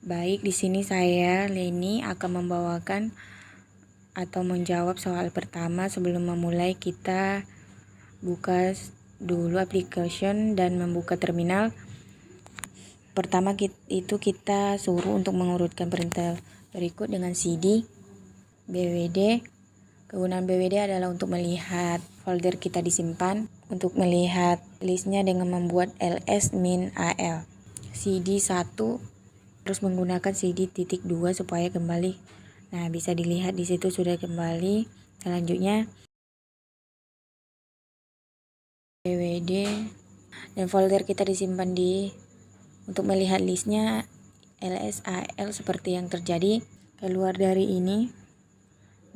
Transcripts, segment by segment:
Baik, di sini saya Leni akan membawakan atau menjawab soal pertama. Sebelum memulai, kita buka dulu application dan membuka terminal. Pertama itu kita suruh untuk mengurutkan perintah berikut dengan CD BWD. Kegunaan BWD adalah untuk melihat folder kita disimpan, untuk melihat listnya dengan membuat ls-al. CD 1 terus menggunakan CD.2 supaya kembali. Nah, bisa dilihat di situ sudah kembali. Selanjutnya BWD dan folder kita disimpan untuk melihat listnya ls-al seperti yang terjadi. Keluar dari ini,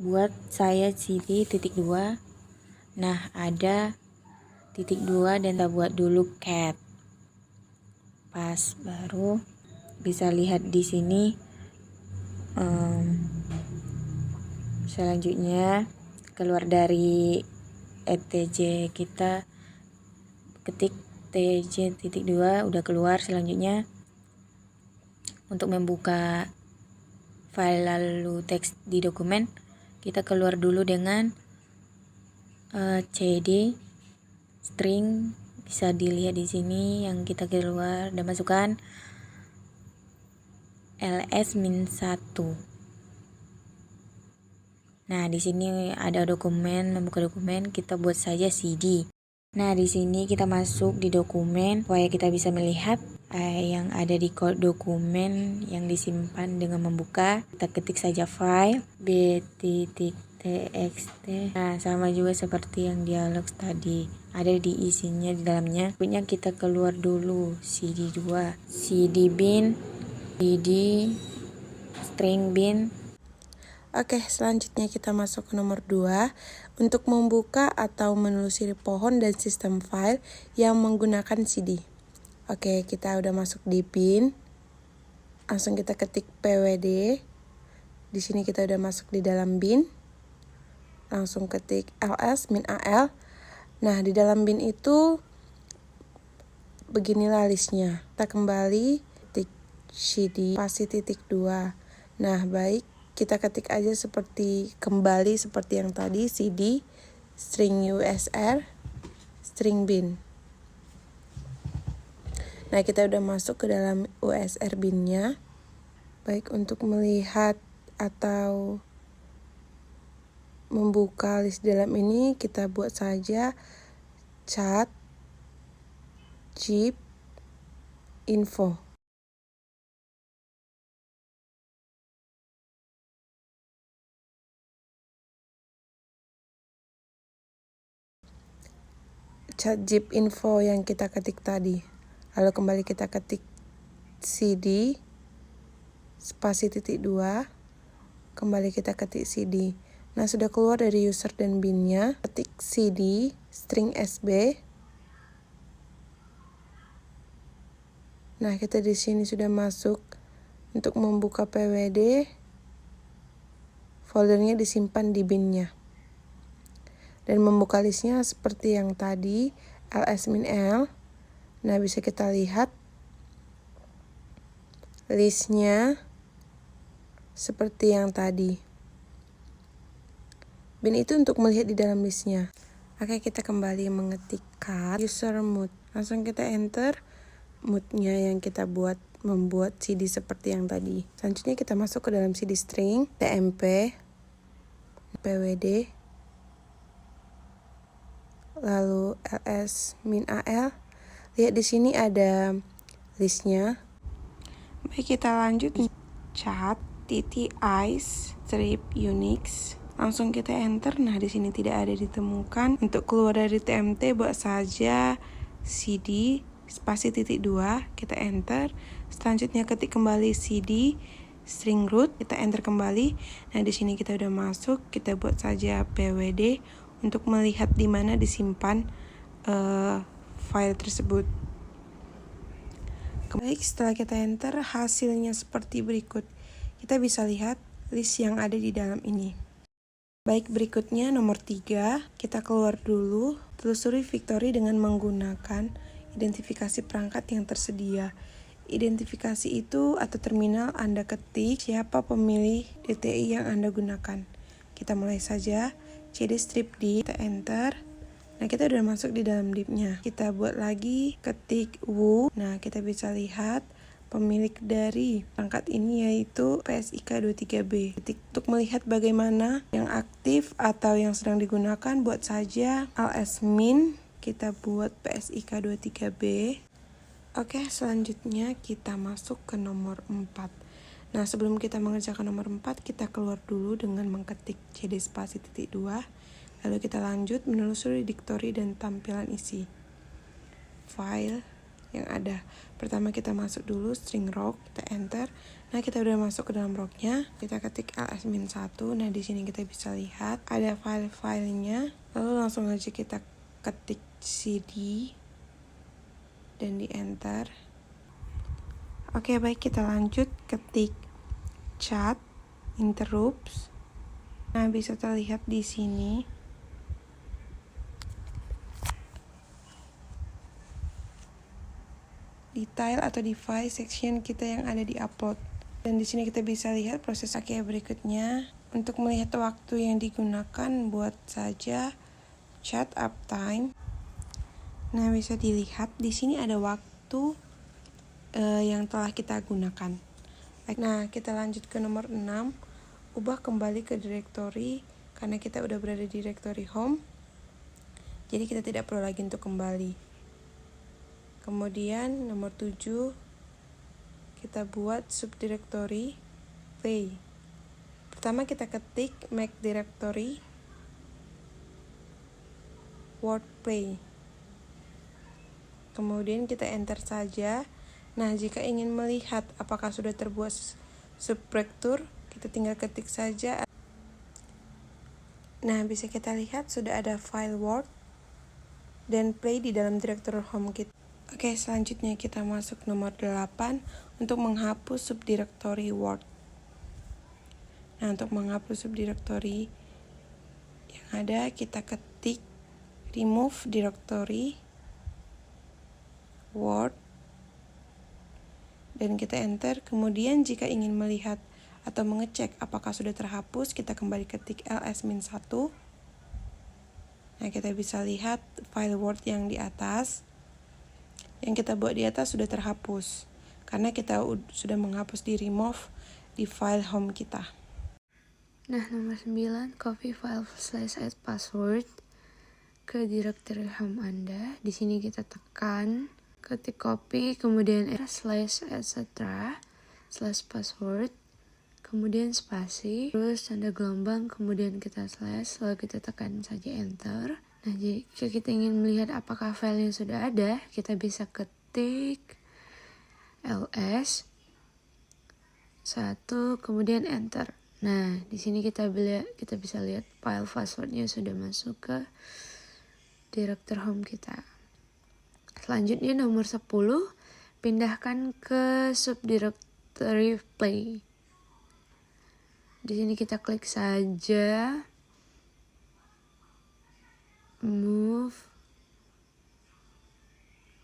buat saya CD.2. Nah, ada .2 dan kita buat dulu cat. Pas baru bisa lihat di sini. Selanjutnya keluar dari etc kita ketik tj.2 udah keluar. Selanjutnya untuk membuka file lalu teks di dokumen, kita keluar dulu dengan cd string. Bisa dilihat di sini yang kita keluar dan masukkan ls-1. Nah, di sini ada dokumen, membuka dokumen, kita buat saja CD. Nah, di sini kita masuk di dokumen supaya kita bisa melihat yang ada di dokumen yang disimpan dengan membuka. Kita ketik saja file b.txt. Nah, sama juga seperti yang dialog tadi, ada di isinya di dalamnya. Berikutnya kita keluar dulu CD2, CD bin, CD string bin. Oke, selanjutnya kita masuk ke nomor 2 untuk membuka atau menelusuri pohon dan sistem file yang menggunakan CD. Oke, kita udah masuk di bin. Langsung kita ketik pwd. Di sini kita udah masuk di dalam bin. Langsung ketik ls-al. Nah, di dalam bin itu beginilah listnya. Kita kembali ketik cd spasi .2. Nah, baik, kita ketik aja kembali seperti yang tadi, cd string usr string bin. Nah, kita udah masuk ke dalam usr binnya. Baik, untuk melihat atau membuka list dalam ini, kita buat saja cat zip info. Cat zip info yang kita ketik tadi. Lalu kembali kita ketik cd spasi .2. Kembali kita ketik cd. Nah, sudah keluar dari user dan binnya. Ketik cd string sb. Nah, kita di sini sudah masuk. Untuk membuka pwd, foldernya disimpan di binnya. Dan membuka listnya seperti yang tadi, ls-al. Nah, bisa kita lihat listnya seperti yang tadi. Bin itu untuk melihat di dalam listnya. Oke, kita kembali mengetik cat user mode. Langsung kita enter mode-nya yang kita membuat CD seperti yang tadi. Selanjutnya kita masuk ke dalam CD string tmp pwd, lalu ls-al. Lihat di sini ada listnya. Baik, kita lanjut cat ice strip unix. Langsung kita enter. Nah, di sini tidak ada ditemukan. Untuk keluar dari tmt, buat saja cd spasi .2, kita enter. Selanjutnya ketik kembali cd string root, kita enter kembali. Nah, di sini kita udah masuk. Kita buat saja pwd untuk melihat di mana disimpan file tersebut. Baik, setelah kita enter, hasilnya seperti berikut. Kita bisa lihat list yang ada di dalam ini. Baik, berikutnya nomor 3, kita keluar dulu, telusuri Victory dengan menggunakan identifikasi perangkat yang tersedia. identifikasi itu atau terminal Anda ketik siapa pemilih DTI yang Anda gunakan. Kita mulai saja. CD strip D, kita enter. Nah, kita udah masuk di dalam div-nya. Kita buat lagi, ketik WU. Nah, kita bisa lihat pemilik dari perangkat ini yaitu PSIK 23B. Untuk melihat bagaimana yang aktif atau yang sedang digunakan, buat saja ls-min. Kita buat PSIK 23B. Oke, selanjutnya kita masuk ke nomor 4. Nah, sebelum kita mengerjakan nomor 4, kita keluar dulu dengan mengketik cd spasi titik 2. Lalu kita lanjut menelusuri dictory dan tampilan isi file yang ada. Pertama kita masuk dulu string rock, kita enter. Nah, kita udah masuk ke dalam rocknya. Kita ketik ls-1. Nah, di sini kita bisa lihat ada file-filenya. Lalu langsung aja kita ketik cd dan di enter. Oke, baik, kita lanjut ketik chat interrupts. Nah, bisa terlihat di sini. Detail atau device section kita yang ada di upload. Dan di sini kita bisa lihat proses berikutnya. Untuk melihat waktu yang digunakan, buat saja chat uptime. Nah, bisa dilihat di sini ada waktu yang telah kita gunakan. Nah, kita lanjut ke nomor 6. Ubah kembali ke directory karena kita udah berada di directory home. Jadi kita tidak perlu lagi untuk kembali. Kemudian nomor 7 kita buat subdirectory play. Pertama kita ketik make directory word play. Kemudian kita enter saja. Nah, jika ingin melihat apakah sudah terbuat subdirectory, kita tinggal ketik saja. Nah, bisa kita lihat sudah ada file word dan play di dalam directory home kita. Oke, selanjutnya kita masuk nomor 8 untuk menghapus subdirectory word. Nah, untuk menghapus subdirectory yang ada, kita ketik remove directory word dan kita enter. Kemudian jika ingin melihat atau mengecek apakah sudah terhapus, kita kembali ketik ls-1. Nah, kita bisa lihat file word yang di atas. Yang kita buat di atas sudah terhapus karena kita sudah menghapus di remove di file home kita. Nah, nomor 9, copy file /add password ke directory home Anda. Di sini kita tekan ketik copy, kemudian /etc/password, kemudian spasi, terus tanda gelombang, kemudian kita slash, lalu kita tekan saja enter. Nah, jika kita ingin melihat apakah filenya sudah ada, kita bisa ketik ls 1, kemudian enter. Nah, di sini kita bisa lihat file passwordnya sudah masuk ke directory home kita. Selanjutnya nomor 10, pindahkan ke subdirectory play. Di sini kita klik saja move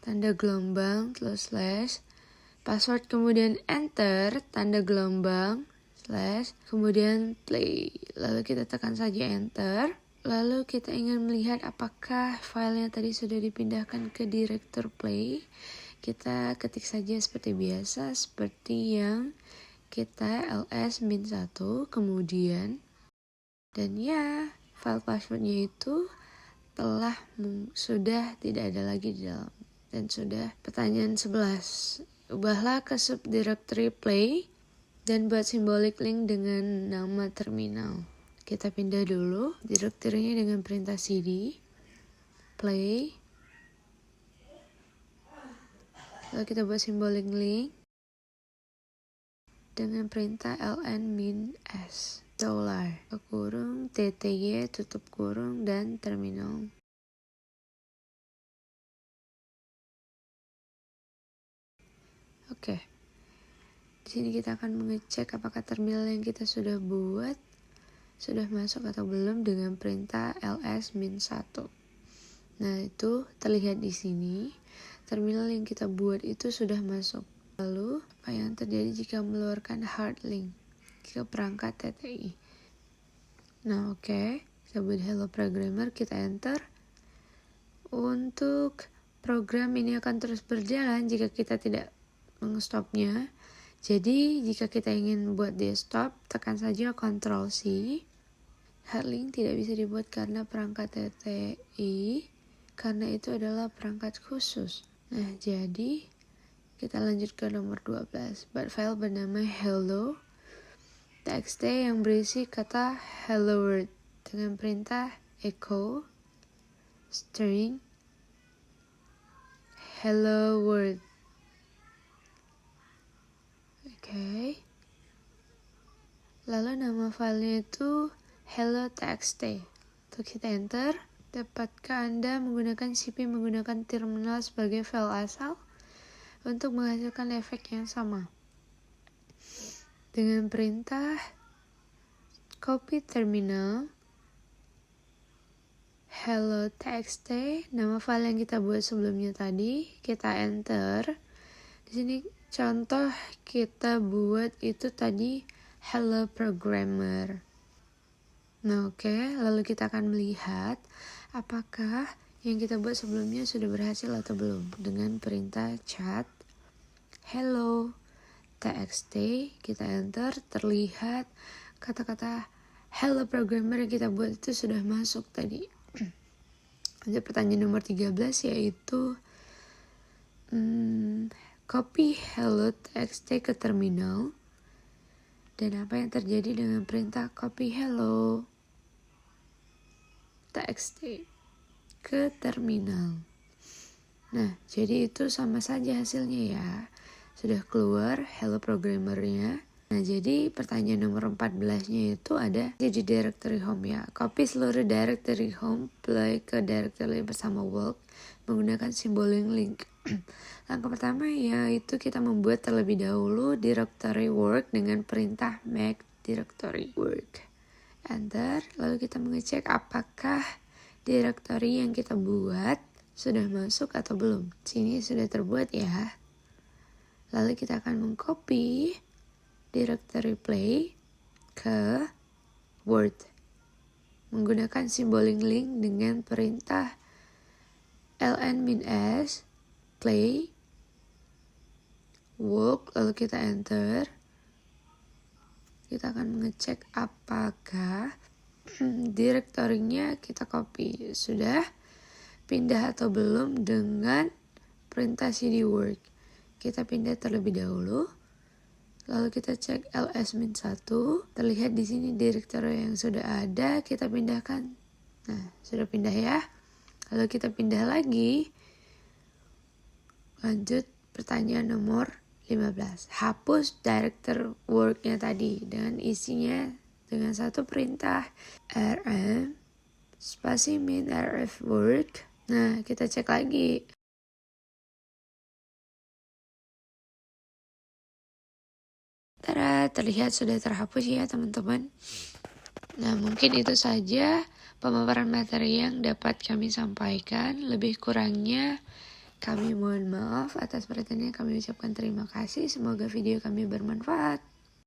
tanda gelombang terus slash password, kemudian enter tanda gelombang slash kemudian play, lalu kita tekan saja enter. Lalu kita ingin melihat apakah filenya tadi sudah dipindahkan ke directory play. Kita ketik saja seperti biasa, seperti yang kita ls-1, kemudian dan ya, file passwordnya itu sudah tidak ada lagi di dalam. Dan sudah. Pertanyaan 11, ubahlah ke subdirectory play dan buat simbolik link dengan nama terminal. Kita pindah dulu directory-nya dengan perintah cd play, lalu kita buat simbolik link dengan perintah ln-s $, tty, tutup kurung, dan terminal. Oke, di sini kita akan mengecek apakah terminal yang kita sudah buat sudah masuk atau belum dengan perintah ls-1. Nah, itu terlihat di sini. Terminal yang kita buat itu sudah masuk. Lalu, apa yang terjadi jika mengeluarkan hard link ke perangkat TTI? Nah, oke. Kita buat hello programmer, kita enter. Untuk program ini akan terus berjalan jika kita tidak mengstopnya. Jadi, jika kita ingin buat dia stop, tekan saja Ctrl C. Hard link tidak bisa dibuat karena perangkat TTI, karena itu adalah perangkat khusus. Nah, jadi kita lanjut ke nomor 12. Buat file bernama hello.txt yang berisi kata hello world dengan perintah echo string hello world. Oke. Lalu nama filenya itu hello.txt. Untuk kita enter, dapatkah Anda menggunakan CP menggunakan terminal sebagai file asal untuk menghasilkan efek yang sama? Dengan perintah copy terminal hello.txt, nama file yang kita buat sebelumnya tadi, kita enter. Di sini contoh kita buat itu tadi hello programmer. Nah, oke, lalu kita akan melihat apakah yang kita buat sebelumnya sudah berhasil atau belum. Dengan perintah chat hello.txt, kita enter, terlihat kata-kata hello programmer yang kita buat itu sudah masuk tadi. Lanjut pertanyaan nomor 13, yaitu copy hello.txt ke terminal. Dan apa yang terjadi dengan perintah copy hello.txt ke terminal. Nah, jadi itu sama saja hasilnya ya. Sudah keluar hello programmernya. Nah, jadi pertanyaan nomor 14-nya itu ada di directory home ya. Copy seluruh directory home play ke directory bersama work menggunakan simbol link. Langkah pertama yaitu kita membuat terlebih dahulu directory work dengan perintah make directory work. Enter, lalu kita mengecek apakah directory yang kita buat sudah masuk atau belum. Sini sudah terbuat ya. Lalu kita akan mengcopy directory play ke Word menggunakan simbol link dengan perintah ln-s play work, lalu kita enter. Kita akan mengecek apakah direktorinya kita copy sudah pindah atau belum dengan perintah cd work. Kita pindah terlebih dahulu. Lalu kita cek ls-1, terlihat di sini directory yang sudah ada, kita pindahkan. Nah, sudah pindah ya. Lalu kita pindah lagi. Lanjut pertanyaan nomor 15. Hapus directory work-nya tadi dengan isinya dengan satu perintah rm spasi min rf work. Nah, kita cek lagi. Terlihat sudah terhapus ya teman-teman. Nah, mungkin itu saja pemaparan materi yang dapat kami sampaikan. Lebih kurangnya kami mohon maaf. Atas perhatiannya kami ucapkan terima kasih. Semoga video kami bermanfaat.